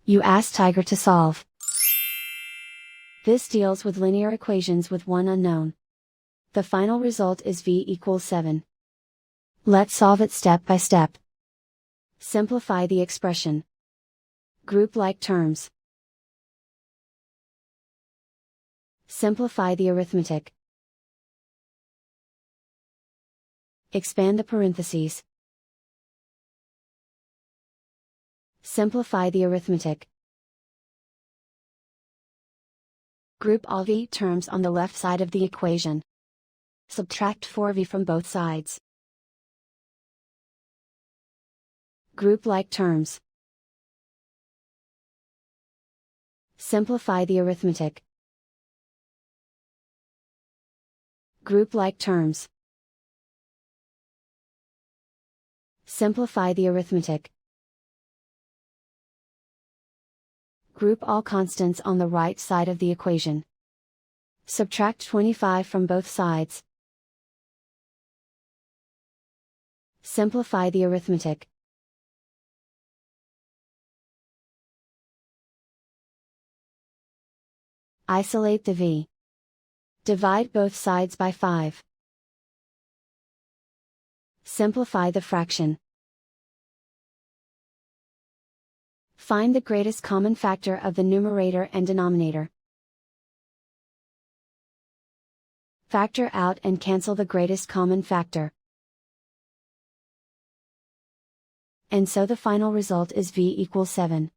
You ask Tiger to solve. This deals with linear equations with one unknown. The final result is v equals 7. Let's solve it step by step. Simplify the expression. Group like terms. Simplify the arithmetic. Expand the parentheses. Simplify the arithmetic. Group all v terms on the left side of the equation. Subtract 4v from both sides. Group like terms. Simplify the arithmetic. Group like terms. Simplify the arithmetic. Group all constants on the right side of the equation. Subtract 25 from both sides. Simplify the arithmetic. Isolate the v. Divide both sides by 5. Simplify the fraction. Find the greatest common factor of the numerator and denominator. Factor out and cancel the greatest common factor. And so the final result is v equals 7.